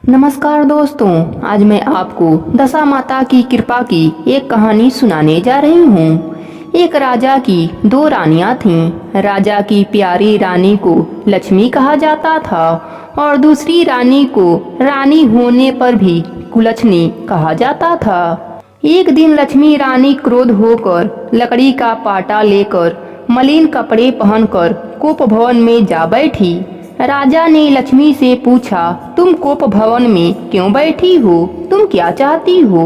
नमस्कार दोस्तों, आज मैं आपको दशा माता की कृपा की एक कहानी सुनाने जा रही हूँ। एक राजा की दो रानियाँ थीं। राजा की प्यारी रानी को लक्ष्मी कहा जाता था और दूसरी रानी को रानी होने पर भी कुलच्छनी कहा जाता था। एक दिन लक्ष्मी रानी क्रोध होकर लकड़ी का पाटा लेकर मलिन कपड़े पहनकर कोप भवन में जा बैठी। राजा ने लक्ष्मी से पूछा, तुम कोप भवन में क्यों बैठी हो? तुम क्या चाहती हो?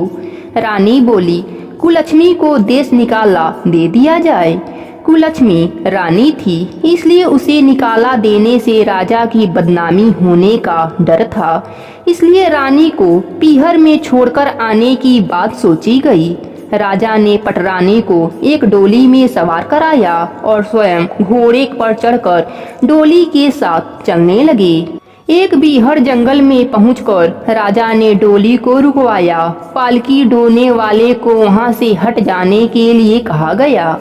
रानी बोली, कुलच्छनी को देश निकाला दे दिया जाए। कुलच्छनी रानी थी, इसलिए उसे निकाला देने से राजा की बदनामी होने का डर था। इसलिए रानी को पीहर में छोड़कर आने की बात सोची गई। राजा ने पटरानी को एक डोली में सवार कराया और स्वयं घोड़े पर चढ़कर डोली के साथ चलने लगे। एक बीहड़ जंगल में पहुंचकर राजा ने डोली को रुकवाया। पालकी ढोने वाले को वहां से हट जाने के लिए कहा गया।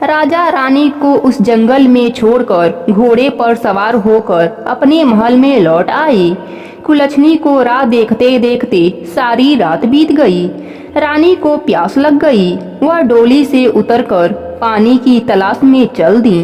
राजा रानी को उस जंगल में छोड़कर घोड़े पर सवार होकर अपने महल में लौट आए। कुलच्छनी को राह देखते देखते सारी रात बीत गई। रानी को प्यास लग गई। वह डोली से उतरकर पानी की तलाश में चल दी।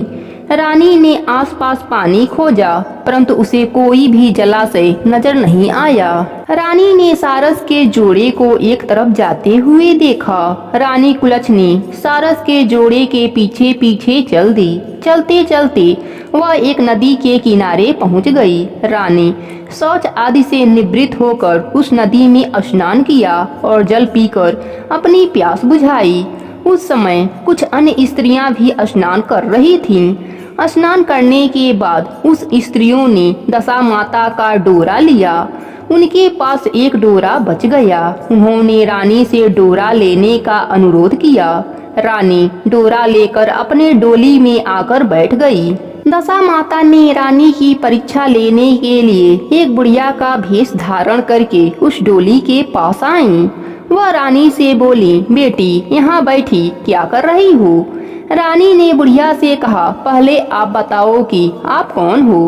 रानी ने आसपास पानी खोजा, परंतु उसे कोई भी जलाशय नजर नहीं आया। रानी ने सारस के जोड़े को एक तरफ जाते हुए देखा। रानी कुलच्छनी सारस के जोड़े के पीछे पीछे चल दी। चलते चलते वह एक नदी के किनारे पहुंच गई। रानी शौच आदि से निवृत्त होकर उस नदी में स्नान किया और जल पीकर अपनी प्यास बुझाई। उस समय कुछ अन्य स्त्रियां भी स्नान कर रही थीं। स्नान करने के बाद उस स्त्रियों ने दशा माता का डोरा लिया। उनके पास एक डोरा बच गया। उन्होंने रानी से डोरा लेने का अनुरोध किया। रानी डोरा लेकर अपने डोली में आकर बैठ गई। दशा माता ने रानी की परीक्षा लेने के लिए एक बुढ़िया का भेष धारण करके उस डोली के पास आई। वह रानी से बोली, बेटी यहाँ बैठी क्या कर रही हो? रानी ने बुढ़िया से कहा, पहले आप बताओ कि आप कौन हो?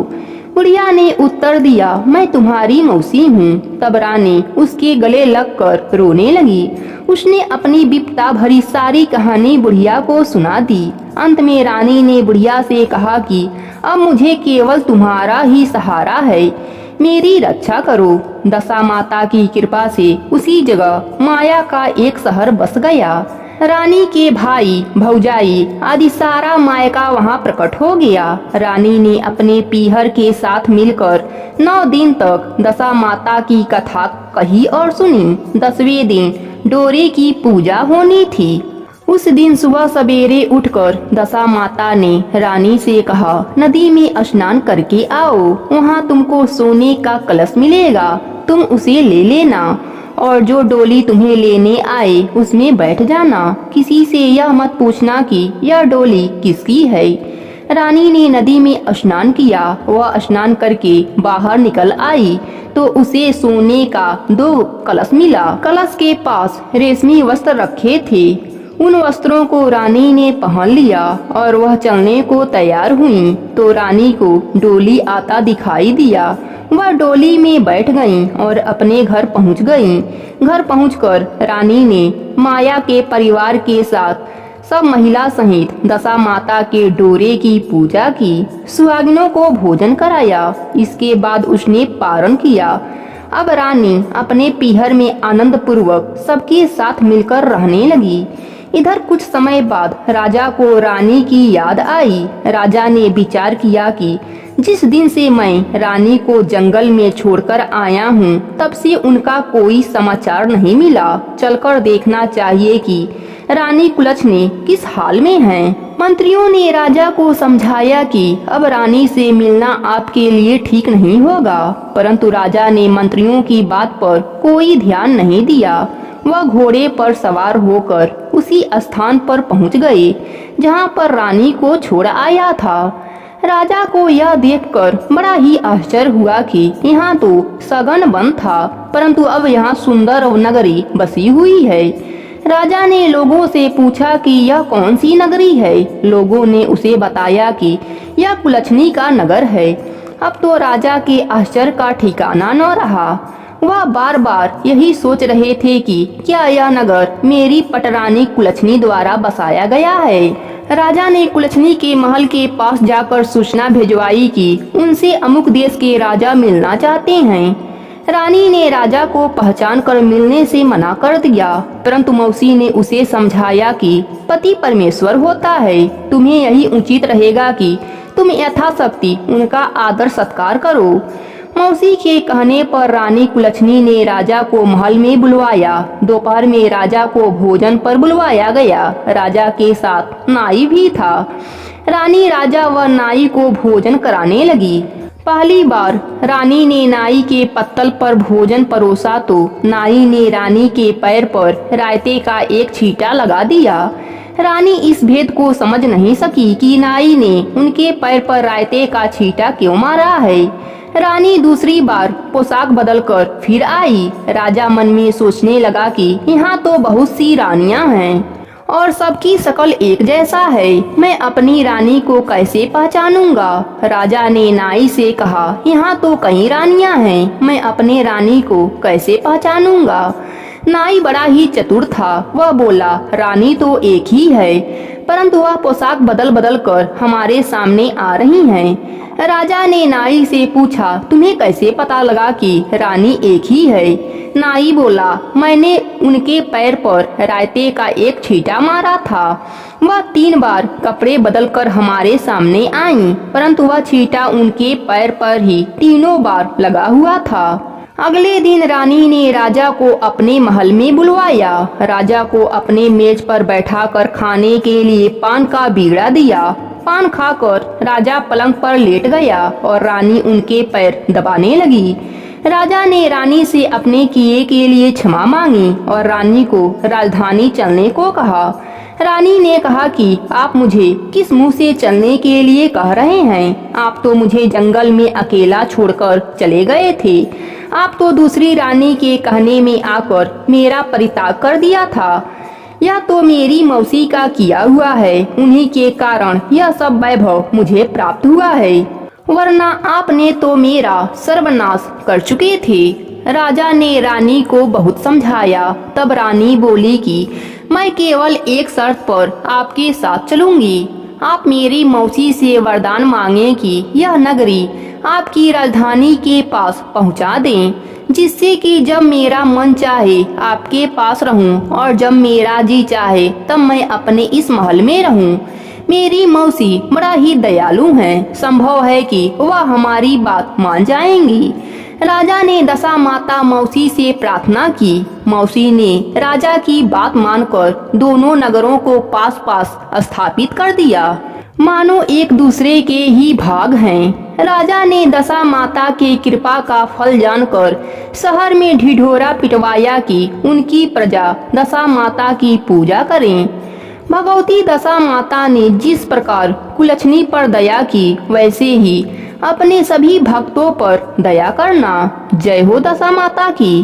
बुढ़िया ने उत्तर दिया, मैं तुम्हारी मौसी हूँ। तब रानी उसके गले लगकर रोने लगी। उसने अपनी विपदा भरी सारी कहानी बुढ़िया को सुना दी। अंत में रानी ने बुढ़िया से कहा कि अब मुझे केवल तुम्हारा ही सहारा है, मेरी रक्षा करो। दशा माता की कृपा से उसी जगह माया का एक शहर बस गया। रानी के भाई भौजाई आदि सारा मायका वहां प्रकट हो गया। रानी ने अपने पीहर के साथ मिलकर 9 दिन तक दशा माता की कथा कही और सुनी। 10वें दिन डोरे की पूजा होनी थी। उस दिन सुबह सवेरे उठकर दशा माता ने रानी से कहा, नदी में स्नान करके आओ, वहाँ तुमको सोने का कलश मिलेगा, तुम उसे ले लेना और जो डोली तुम्हें लेने आए उसमें बैठ जाना। किसी से यह मत पूछना कि यह डोली किसकी है। रानी ने नदी में स्नान किया। वह स्नान करके बाहर निकल आई तो उसे सोने का 2 कलश मिला। कलश के पास रेशमी वस्त्र रखे थे। उन वस्त्रों को रानी ने पहन लिया और वह चलने को तैयार हुई तो रानी को डोली आता दिखाई दिया। वह डोली में बैठ गईं और अपने घर पहुंच गईं। घर पहुंचकर रानी ने माया के परिवार के साथ सब महिला सहित दशा माता के डोरे की पूजा की। सुहागिनों को भोजन कराया। इसके बाद उसने पारण किया। अब रानी अपने पीहर में आनंद पूर्वक सबके साथ मिलकर रहने लगी। इधर कुछ समय बाद राजा को रानी की याद आई। राजा ने विचार किया कि जिस दिन से मैं रानी को जंगल में छोड़कर आया हूँ तब से उनका कोई समाचार नहीं मिला। चलकर देखना चाहिए कि रानी कुलच्छनी किस हाल में है। मंत्रियों ने राजा को समझाया कि अब रानी से मिलना आपके लिए ठीक नहीं होगा, परंतु राजा ने मंत्रियों की बात पर कोई ध्यान नहीं दिया। वह घोड़े पर सवार होकर उसी स्थान पर पहुंच गए जहां पर रानी को छोड़ आया था। राजा को यह देखकर बड़ा ही आश्चर्य हुआ कि यहाँ तो सघन वन था, परंतु अब यहाँ सुंदर नगरी बसी हुई है। राजा ने लोगों से पूछा कि यह कौन सी नगरी है। लोगों ने उसे बताया कि यह कुलच्छनी का नगर है। अब तो राजा के आश्चर्य का ठिकाना न रहा। वह बार बार यही सोच रहे थे कि क्या यह नगर मेरी पटरानी कुलछनी द्वारा बसाया गया है। राजा ने कुलछनी के महल के पास जाकर सूचना भिजवाई कि उनसे अमुक देश के राजा मिलना चाहते हैं। रानी ने राजा को पहचान कर मिलने से मना कर दिया, परंतु मौसी ने उसे समझाया कि पति परमेश्वर होता है, तुम्हें यही उचित रहेगा कि तुम यथाशक्ति उनका आदर सत्कार करो। मौसी के कहने पर रानी कुलछनी ने राजा को महल में बुलवाया। दोपहर में राजा को भोजन पर बुलवाया गया। राजा के साथ नाई भी था। रानी राजा व नाई को भोजन कराने लगी। पहली बार रानी ने नाई के पत्तल पर भोजन परोसा तो नाई ने रानी के पैर पर रायते का एक छींटा लगा दिया। रानी इस भेद को समझ नहीं सकी कि नाई ने उनके पैर पर रायते का छींटा क्यों मारा है। रानी दूसरी बार पोशाक बदलकर फिर आई। राजा मन में सोचने लगा कि यहाँ तो बहुत सी रानियां हैं और सबकी शकल एक जैसा है, मैं अपनी रानी को कैसे पहचानूंगा। राजा ने नाई से कहा, यहाँ तो कई रानियां हैं, मैं अपने रानी को कैसे पहचानूंगा। नाई बड़ा ही चतुर था। वह बोला, रानी तो एक ही है, परंतु वह पोशाक बदल बदल कर हमारे सामने आ रही हैं। राजा ने नाई से पूछा, तुम्हें कैसे पता लगा कि रानी एक ही है। नाई बोला, मैंने उनके पैर पर रायते का एक छींटा मारा था। वह 3 बार कपड़े बदलकर हमारे सामने आई, परंतु वह छींटा उनके पैर पर ही तीनों बार लगा हुआ था। अगले दिन रानी ने राजा को अपने महल में बुलवाया। राजा को अपने मेज पर बैठाकर खाने के लिए पान का बीड़ा दिया। पान खाकर राजा पलंग पर लेट गया और रानी उनके पैर दबाने लगी। राजा ने रानी से अपने किए के लिए क्षमा मांगी और रानी को राजधानी चलने को कहा। रानी ने कहा कि आप मुझे किस मुंह से चलने के लिए कह रहे हैं? आप तो मुझे जंगल में अकेला छोड़कर चले गए थे। आप तो दूसरी रानी के कहने में आकर मेरा परित्याग कर दिया था। यह तो मेरी मौसी का किया हुआ है, उन्हीं के कारण यह सब वैभव मुझे प्राप्त हुआ है, वरना आपने तो मेरा सर्वनाश कर चुके थे। राजा ने रानी को बहुत समझाया। तब रानी बोली कि मैं केवल एक शर्त पर आपके साथ चलूंगी। आप मेरी मौसी से वरदान मांगे कि यह नगरी आपकी राजधानी के पास पहुंचा दें, जिससे कि जब मेरा मन चाहे आपके पास रहूं और जब मेरा जी चाहे तब मैं अपने इस महल में रहूं। मेरी मौसी बड़ा ही दयालु हैं, संभव है कि वह हमारी बात मान जाएंगी। राजा ने दशा माता मौसी से प्रार्थना की। मौसी ने राजा की बात मानकर दोनों नगरों को पास पास स्थापित कर दिया, मानो एक दूसरे के ही भाग हैं। राजा ने दशा माता की कृपा का फल जानकर शहर में ढिढोरा पिटवाया कि उनकी प्रजा दशा माता की पूजा करें। भगवती दशा माता ने जिस प्रकार कुलछनी पर दया की, वैसे ही अपने सभी भक्तों पर दया करना। जय हो दशा माता की।